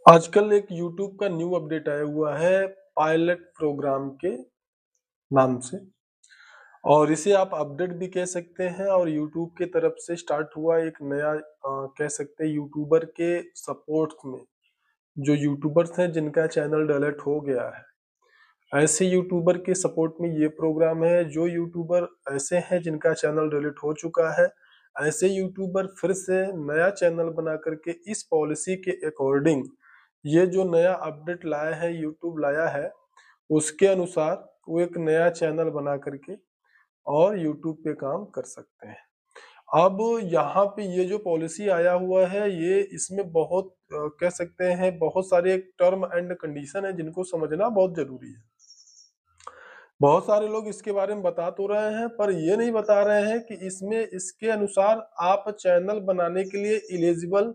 आजकल एक यूट्यूब का न्यू अपडेट आया हुआ है पायलट प्रोग्राम के नाम से। और इसे आप अपडेट भी कह सकते हैं और यूट्यूब की तरफ से स्टार्ट हुआ एक नया कह सकते हैं यूट्यूबर के सपोर्ट में जो यूट्यूबर्स हैं जिनका चैनल डिलीट हो गया है, ऐसे यूट्यूबर के सपोर्ट में ये प्रोग्राम है। जो यूट्यूबर ऐसे हैं जिनका चैनल डिलीट हो चुका है, ऐसे यूट्यूबर फिर से नया चैनल बना करके इस पॉलिसी के अकॉर्डिंग ये जो नया अपडेट लाया है, यूट्यूब लाया है, उसके अनुसार वो एक नया चैनल बना करके और यूट्यूब पे काम कर सकते हैं। अब यहाँ पे ये जो पॉलिसी आया हुआ है, ये इसमें बहुत कह सकते हैं बहुत सारे टर्म एंड कंडीशन है जिनको समझना बहुत जरूरी है। बहुत सारे लोग इसके बारे में बता तो रहे हैं पर ये नहीं बता रहे हैं कि इसमें इसके अनुसार आप चैनल बनाने के लिए एलिजिबल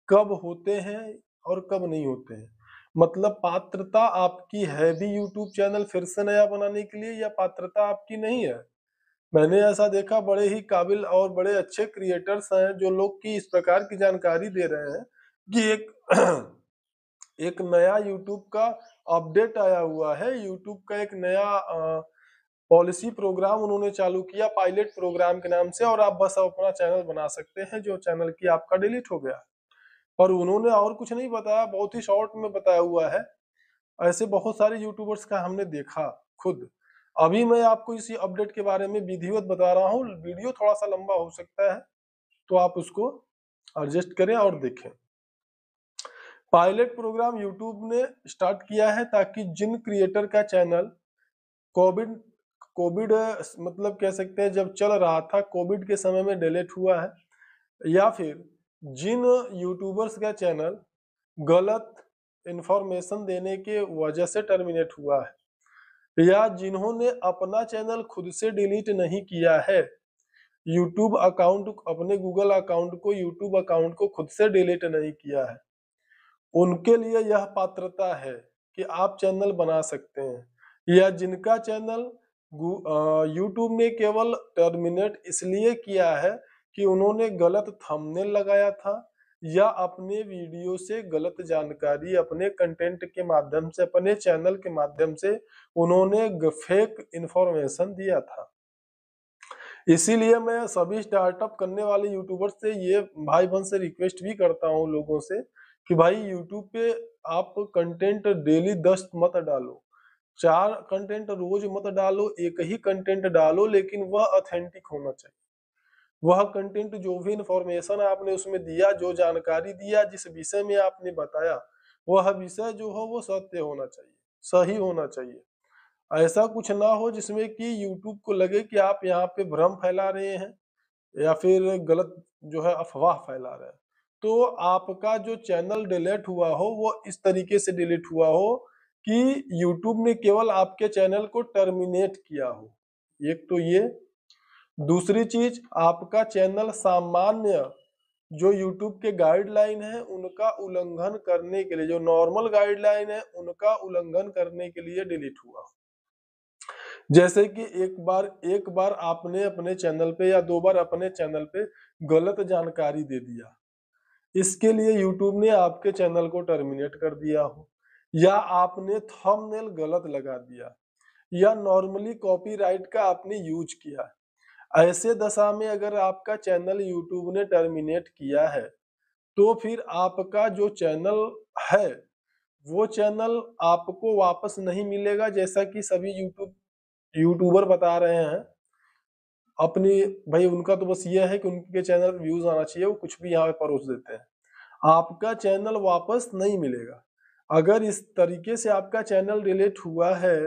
कब होते हैं और कब नहीं होते हैं। मतलब पात्रता आपकी है भी यूट्यूब चैनल फिर से नया बनाने के लिए या पात्रता आपकी नहीं है। मैंने ऐसा देखा बड़े ही काबिल और बड़े अच्छे क्रिएटर्स हैं जो लोग की इस प्रकार की जानकारी दे रहे हैं कि एक एक नया यूट्यूब का अपडेट आया हुआ है। यूट्यूब का एक नया पॉलिसी प्रोग्राम उन्होंने चालू किया पायलट प्रोग्राम के नाम से और आप बस अपना चैनल बना सकते हैं जो चैनल की आपका डिलीट हो गया। और उन्होंने और कुछ नहीं बताया, बहुत ही शॉर्ट में बताया हुआ है। ऐसे बहुत सारे यूट्यूबर्स का हमने देखा खुद। अभी मैं आपको इसी अपडेट के बारे में विधिवत बता रहा हूँ, वीडियो थोड़ा सा लंबा हो सकता है तो आप उसको एडजस्ट करें और देखें। पायलट प्रोग्राम यूट्यूब ने स्टार्ट किया है ताकि जिन क्रिएटर का चैनल कोविड कोविड मतलब कह सकते हैं जब चल रहा था, कोविड के समय में डिलीट हुआ है, या फिर जिन यूट्यूबर्स का चैनल गलत इंफॉर्मेशन देने के वजह से टर्मिनेट हुआ है या जिन्होंने अपना चैनल खुद से डिलीट नहीं किया है, यूट्यूब अकाउंट अपने गूगल अकाउंट को यूट्यूब अकाउंट को खुद से डिलीट नहीं किया है, उनके लिए यह पात्रता है कि आप चैनल बना सकते हैं। या जिनका चैनल यूट्यूब ने केवल टर्मिनेट इसलिए किया है कि उन्होंने गलत थंबनेल लगाया था या अपने वीडियो से गलत जानकारी अपने कंटेंट के माध्यम से अपने चैनल के माध्यम से उन्होंने फेक इंफॉर्मेशन दिया था। इसीलिए मैं सभी स्टार्टअप करने वाले यूट्यूबर्स से ये भाई बहन से रिक्वेस्ट भी करता हूँ लोगों से कि भाई यूट्यूब पे आप कंटेंट डेली 10 मत डालो, 4 कंटेंट रोज मत डालो, एक ही कंटेंट डालो लेकिन वह ऑथेंटिक होना चाहिए। वह कंटेंट जो भी इंफॉर्मेशन आपने उसमें दिया, जो जानकारी दिया, जिस विषय में आपने बताया, वह विषय जो हो वो सत्य होना चाहिए, सही होना चाहिए। ऐसा कुछ ना हो जिसमें कि यूट्यूब को लगे कि आप यहाँ पे भ्रम फैला रहे हैं या फिर गलत जो है अफवाह फैला रहे हैं। तो आपका जो चैनल डिलीट हुआ हो वो इस तरीके से डिलीट हुआ हो कि यूट्यूब ने केवल आपके चैनल को टर्मिनेट किया हो। एक तो ये, दूसरी चीज आपका चैनल सामान्य जो यूट्यूब के गाइडलाइन है उनका उल्लंघन करने के लिए, जो नॉर्मल गाइडलाइन है उनका उल्लंघन करने के लिए डिलीट हुआ। जैसे कि एक बार आपने अपने चैनल पे या 2 बार अपने चैनल पे गलत जानकारी दे दिया, इसके लिए यूट्यूब ने आपके चैनल को टर्मिनेट कर दिया हो, या आपने थंबनेल गलत लगा दिया, या नॉर्मली कॉपीराइट का आपने यूज किया। ऐसे दशा में अगर आपका चैनल यूट्यूब ने टर्मिनेट किया है तो फिर आपका जो चैनल है वो चैनल आपको वापस नहीं मिलेगा, जैसा कि सभी यूट्यूबर बता रहे हैं अपनी। भाई उनका तो बस ये है कि उनके चैनल पे व्यूज आना चाहिए, वो कुछ भी यहाँ पे परोस देते हैं, आपका चैनल वापस नहीं मिलेगा। अगर इस तरीके से आपका चैनल डिलीट हुआ है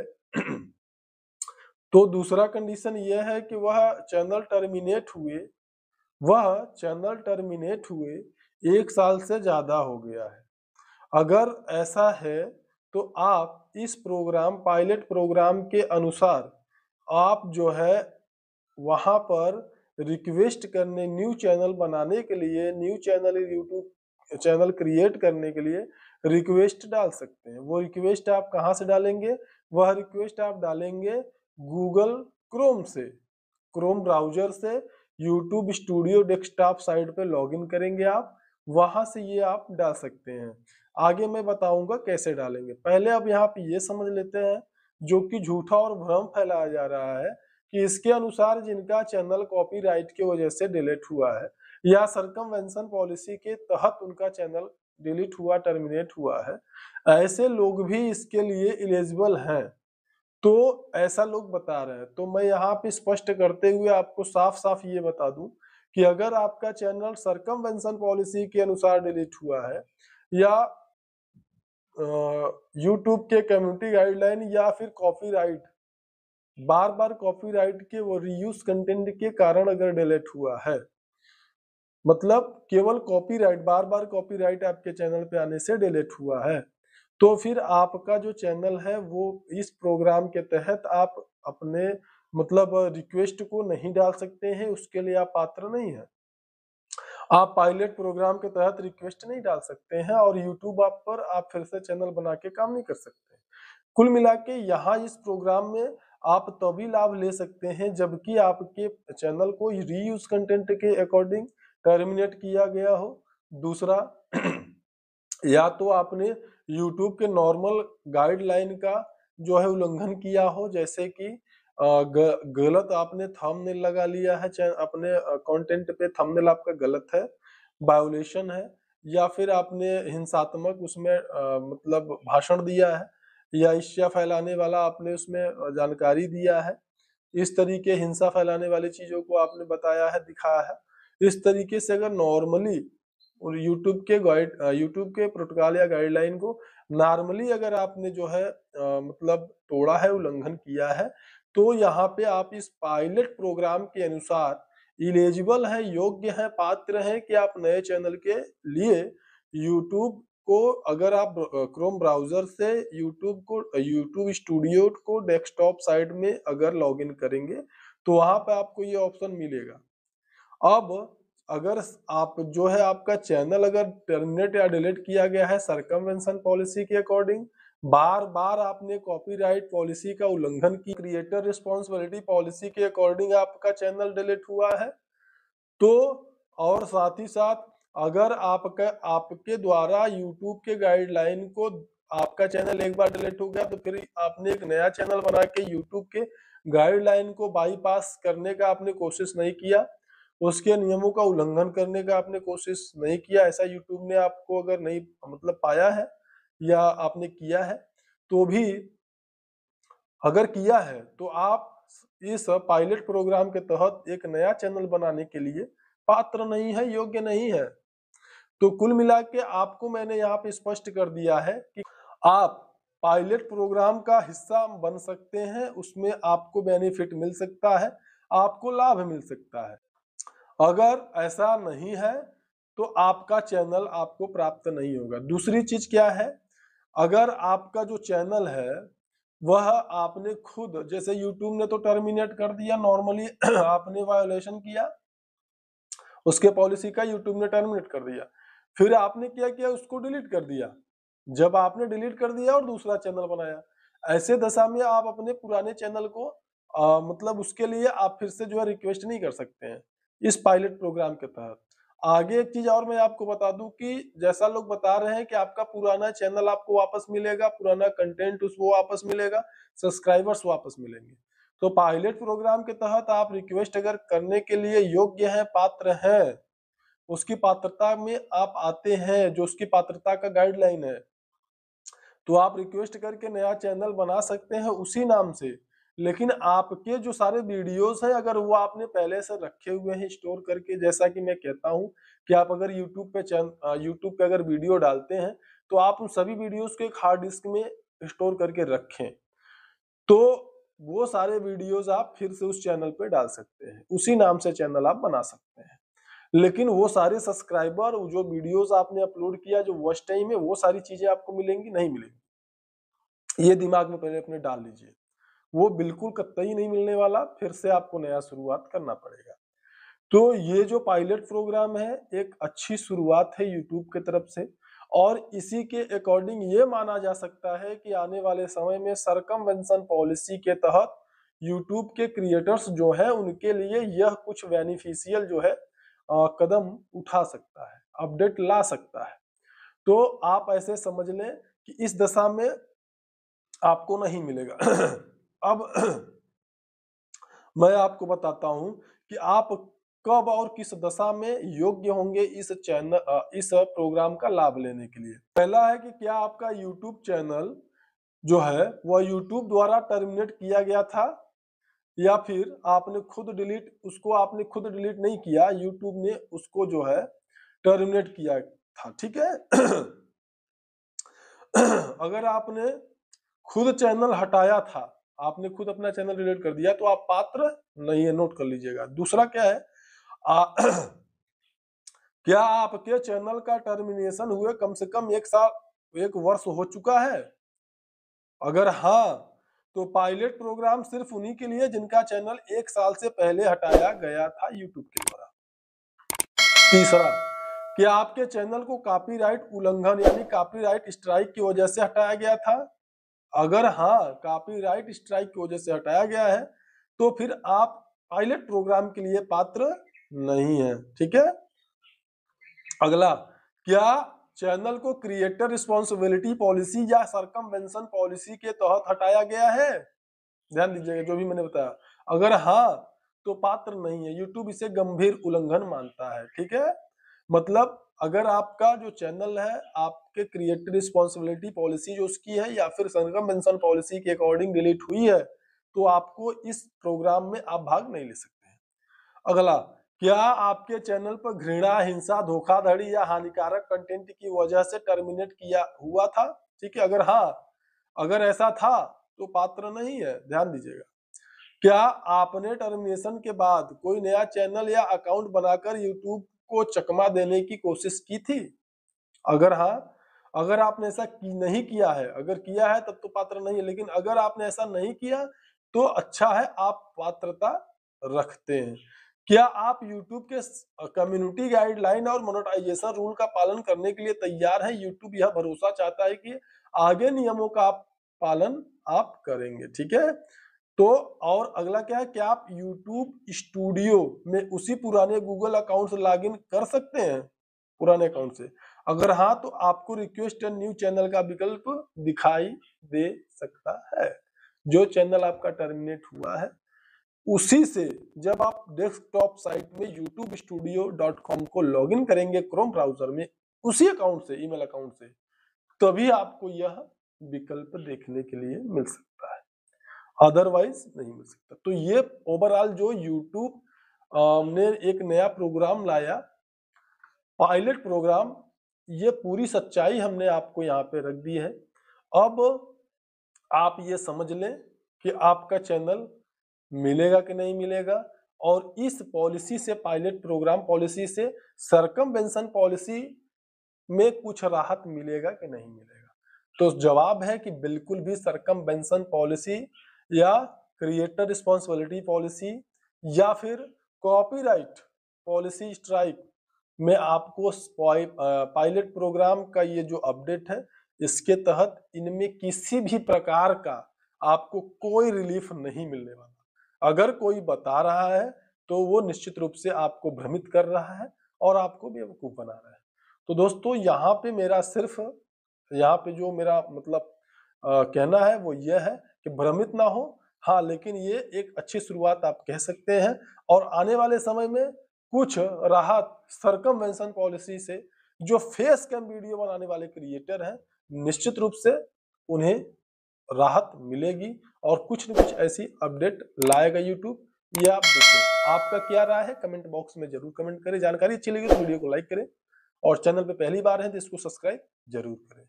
तो दूसरा कंडीशन यह है कि वह चैनल टर्मिनेट हुए 1 साल से ज्यादा हो गया है। अगर ऐसा है तो आप इस प्रोग्राम पायलट प्रोग्राम के अनुसार आप जो है वहां पर रिक्वेस्ट करने, न्यू चैनल बनाने के लिए, new channel YouTube channel create करने के लिए रिक्वेस्ट डाल सकते हैं। वो रिक्वेस्ट आप कहाँ से डालेंगे? वह रिक्वेस्ट आप डालेंगे गूगल क्रोम से, क्रोम ब्राउजर से यूट्यूब स्टूडियो डेस्कटॉप साइट पे लॉगिन करेंगे आप, वहां से ये आप डाल सकते हैं। आगे मैं बताऊंगा कैसे डालेंगे। पहले अब यहाँ पे ये समझ लेते हैं जो कि झूठा और भ्रम फैलाया जा रहा है कि इसके अनुसार जिनका चैनल कॉपीराइट की वजह से डिलीट हुआ है या सरकमवेंशन पॉलिसी के तहत उनका चैनल डिलीट हुआ, टर्मिनेट हुआ है, ऐसे लोग भी इसके लिए एलिजिबल हैं। तो ऐसा लोग बता रहे हैं। तो मैं यहाँ पे स्पष्ट करते हुए आपको साफ साफ ये बता दूं कि अगर आपका चैनल सरकमवेंशन पॉलिसी के अनुसार डिलीट हुआ है या यूट्यूब के कम्युनिटी गाइडलाइन या फिर कॉपीराइट, बार बार कॉपीराइट के वो रीयूज कंटेंट के कारण अगर डिलीट हुआ है, मतलब केवल कॉपीराइट, बार बार कॉपीराइट आपके चैनल पे आने से डिलीट हुआ है, तो फिर आपका जो चैनल है वो इस प्रोग्राम के तहत आप अपने मतलब रिक्वेस्ट को नहीं डाल सकते हैं, उसके लिए आप पात्र नहीं है। आप पायलट प्रोग्राम के तहत रिक्वेस्ट नहीं डाल सकते हैं और यूट्यूब आप पर आप फिर से चैनल बना के काम नहीं कर सकते। कुल मिला के यहाँ इस प्रोग्राम में आप तभी लाभ ले सकते हैं जबकि आपके चैनल को रीयूज कंटेंट के अकॉर्डिंग टर्मिनेट किया गया हो। दूसरा, या तो आपने यूट्यूब के नॉर्मल गाइडलाइन का जो है उल्लंघन किया हो, जैसे कि गलत आपने थंबनेल लगा लिया है, अपने कंटेंट पे थंबनेल आपका गलत है, वायोलेशन है, या फिर आपने हिंसात्मक उसमें मतलब भाषण दिया है या ईर्ष्या फैलाने वाला आपने उसमें जानकारी दिया है, इस तरीके हिंसा फैलाने वाली चीजों को आपने बताया है, दिखाया है। इस तरीके से अगर नॉर्मली और यूट्यूब के प्रोटोकॉल या गाइडलाइन को नॉर्मली अगर आपने जो है मतलब तोड़ा है, उल्लंघन किया है, तो यहाँ पे आप इस पायलट प्रोग्राम के अनुसार इलिजिबल है, योग्य है, पात्र हैं कि आप नए चैनल के लिए यूट्यूब को, अगर आप क्रोम ब्राउजर से यूट्यूब स्टूडियो को डेस्कटॉप साइड में अगर लॉगिन करेंगे तो वहां पे आपको ये ऑप्शन मिलेगा। अब अगर आप जो है आपका चैनल अगर टर्मिनेट या डिलीट किया गया है सरकमवेंशन पॉलिसी के अकॉर्डिंग, बार बार आपने कॉपीराइट पॉलिसी का उल्लंघन की, क्रिएटर रिस्पॉन्सिबिलिटी पॉलिसी के अकॉर्डिंग आपका चैनल डिलीट हुआ है, तो और साथ ही साथ अगर आपके द्वारा यूट्यूब के गाइडलाइन को आपका चैनल एक बार डिलीट हो गया तो फिर आपने एक नया चैनल बना के यूट्यूब के गाइडलाइन को बाईपास करने का आपने कोशिश नहीं किया, उसके नियमों का उल्लंघन करने का आपने कोशिश नहीं किया, ऐसा यूट्यूब ने आपको अगर नहीं मतलब पाया है या आपने किया है, तो भी अगर किया है तो आप इस पायलट प्रोग्राम के तहत एक नया चैनल बनाने के लिए पात्र नहीं है, योग्य नहीं है। तो कुल मिला के आपको मैंने यहाँ पे स्पष्ट कर दिया है कि आप पायलट प्रोग्राम का हिस्सा बन सकते हैं, उसमें आपको बेनिफिट मिल सकता है, आपको लाभ मिल सकता है। अगर ऐसा नहीं है तो आपका चैनल आपको प्राप्त नहीं होगा। दूसरी चीज क्या है, अगर आपका जो चैनल है वह आपने खुद, जैसे यूट्यूब ने तो टर्मिनेट कर दिया नॉर्मली आपने वायोलेशन किया, उसके पॉलिसी का यूट्यूब ने टर्मिनेट कर दिया, फिर आपने क्या किया, उसको डिलीट कर दिया। जब आपने डिलीट कर दिया और दूसरा चैनल बनाया, ऐसे दशा में आप अपने पुराने चैनल को मतलब उसके लिए आप फिर से जो है रिक्वेस्ट नहीं कर सकते हैं इस पायलट प्रोग्राम के तहत। आगे एक चीज और मैं आपको बता दूं कि जैसा लोग बता रहे हैं कि आपका पुराना चैनल आपको वापस मिलेगा, पुराना कंटेंट उसको वापस मिलेगा, सब्सक्राइबर्स वापस मिलेंगे, तो पायलट प्रोग्राम के तहत आप रिक्वेस्ट अगर करने के लिए योग्य हैं, पात्र हैं, उसकी पात्रता में आप आते हैं, जो उसकी पात्रता का गाइडलाइन है, तो आप रिक्वेस्ट करके नया चैनल बना सकते हैं उसी नाम से। लेकिन आपके जो सारे वीडियोस हैं अगर वो आपने पहले से रखे हुए हैं स्टोर करके, जैसा कि मैं कहता हूं कि आप अगर यूट्यूब पे अगर वीडियो डालते हैं तो आप उन सभी वीडियोस को एक हार्ड डिस्क में स्टोर करके रखें, तो वो सारे वीडियोस आप फिर से उस चैनल पे डाल सकते हैं, उसी नाम से चैनल आप बना सकते हैं। लेकिन वो सारे सब्सक्राइबर, जो वीडियोस आपने अपलोड किया, जो वॉच टाइम है, वो सारी चीजें आपको मिलेंगी नहीं मिलेंगी, ये दिमाग में पहले अपने डाल लीजिए, वो बिल्कुल कतई नहीं मिलने वाला, फिर से आपको नया शुरुआत करना पड़ेगा। तो ये जो पायलट प्रोग्राम है एक अच्छी शुरुआत है यूट्यूब की तरफ से, और इसी के अकॉर्डिंग ये माना जा सकता है कि आने वाले समय में सरकमवेंशन पॉलिसी के तहत यूट्यूब के क्रिएटर्स जो है उनके लिए यह कुछ बेनिफिशियल जो है कदम उठा सकता है। अपडेट ला सकता है। तो आप ऐसे समझ लें कि इस दशा में आपको नहीं मिलेगा। अब मैं आपको बताता हूं कि आप कब और किस दशा में योग्य होंगे इस प्रोग्राम का लाभ लेने के लिए। पहला है कि क्या आपका YouTube चैनल जो है वह YouTube द्वारा टर्मिनेट किया गया था या फिर आपने खुद डिलीट नहीं किया, YouTube ने उसको जो है टर्मिनेट किया था, ठीक है। अगर आपने खुद चैनल हटाया था, आपने खुद अपना चैनल डिलीट कर दिया, तो आप पात्र नहीं है, नोट कर लीजिएगा। दूसरा क्या है, क्या आपके चैनल का टर्मिनेशन हुए कम से कम 1 वर्ष हो चुका है? अगर हाँ, तो पायलट प्रोग्राम सिर्फ उन्हीं के लिए जिनका चैनल 1 साल से पहले हटाया गया था यूट्यूब के द्वारा। तीसरा, क्या आपके चैनल को कॉपीराइट उल्लंघन यानी कॉपीराइट स्ट्राइक की वजह से हटाया गया था? अगर हाँ, कॉपीराइट स्ट्राइक की वजह से हटाया गया है, तो फिर आप पायलट प्रोग्राम के लिए पात्र नहीं है, ठीक है। अगला, क्या चैनल को क्रिएटर रिस्पॉन्सिबिलिटी पॉलिसी या सरकमवेंशन पॉलिसी के तहत हटाया गया है? ध्यान दीजिएगा जो भी मैंने बताया। अगर हाँ, तो पात्र नहीं है, यूट्यूब इसे गंभीर उल्लंघन मानता है, ठीक है। मतलब अगर आपका जो चैनल है आपके क्रिएटर रिस्पॉन्सिबिलिटी पॉलिसी जो उसकी है या फिर सरकमवेंशन पॉलिसी के अकॉर्डिंग डिलीट हुई है, तो आपको इस प्रोग्राम में आप भाग नहीं ले सकते हैं। अगला, क्या आपके चैनल पर घृणा, हिंसा, धोखाधड़ी या हानिकारक कंटेंट की वजह से टर्मिनेट किया हुआ था? ठीक है, अगर हाँ, अगर ऐसा था तो पात्र नहीं है, ध्यान दीजिएगा। क्या आपने टर्मिनेशन के बाद कोई नया चैनल या अकाउंट बनाकर यूट्यूब को चकमा देने की कोशिश की थी? अगर हाँ, अगर आपने ऐसा नहीं किया है, अगर किया है तब तो पात्र नहीं है, लेकिन अगर आपने ऐसा नहीं किया तो अच्छा है, आप पात्रता रखते हैं। क्या आप YouTube के कम्युनिटी गाइडलाइन और मोनेटाइजेशन रूल का पालन करने के लिए तैयार हैं? YouTube यह भरोसा चाहता है कि आगे नियमों का पालन आप करेंगे, ठीक है। तो और अगला क्या है, क्या आप YouTube स्टूडियो में उसी पुराने गूगल अकाउंट से लॉगिन कर सकते हैं, पुराने अकाउंट से? अगर हाँ, तो आपको रिक्वेस्ट एंड न्यू चैनल का विकल्प दिखाई दे सकता है। जो चैनल आपका टर्मिनेट हुआ है उसी से जब आप डेस्कटॉप साइट में youtube-studio.com को लॉगिन करेंगे क्रोम ब्राउजर में, उसी अकाउंट से, ईमेल अकाउंट से, तभी आपको यह विकल्प देखने के लिए मिल सकता है, अदरवाइज नहीं मिल सकता। तो ये ओवरऑल जो यूट्यूब ने एक नया प्रोग्राम लाया, पायलट प्रोग्राम, ये पूरी सच्चाई हमने आपको यहाँ पे रख दी है। अब आप ये समझ लें कि आपका चैनल मिलेगा कि नहीं मिलेगा, और इस पॉलिसी से, पायलट प्रोग्राम पॉलिसी से सरकमवेंशन पॉलिसी में कुछ राहत मिलेगा कि नहीं मिलेगा। तो जवाब है कि बिल्कुल भी सरकमवेंशन पॉलिसी या क्रिएटर रिस्पॉन्सिबिलिटी पॉलिसी या फिर कॉपीराइट पॉलिसी स्ट्राइक में आपको पायलट प्रोग्राम का ये जो अपडेट है, इसके तहत इनमें किसी भी प्रकार का आपको कोई रिलीफ नहीं मिलने वाला। अगर कोई बता रहा है तो वो निश्चित रूप से आपको भ्रमित कर रहा है और आपको बेवकूफ बना रहा है। तो दोस्तों, यहाँ पे जो मेरा मतलब कहना है वो ये है कि भ्रमित ना हो। हाँ, लेकिन ये एक अच्छी शुरुआत आप कह सकते हैं, और आने वाले समय में कुछ राहत सरकमवेंशन पॉलिसी से जो फेस कैम वीडियो बनाने वाले क्रिएटर हैं, निश्चित रूप से उन्हें राहत मिलेगी और कुछ न कुछ ऐसी अपडेट लाएगा यूट्यूब। ये आप देखें। आपका क्या राय है कमेंट बॉक्स में जरूर कमेंट करें। जानकारी अच्छी लगी तो वीडियो को लाइक करें और चैनल पे पहली बार है तो इसको सब्सक्राइब जरूर करें।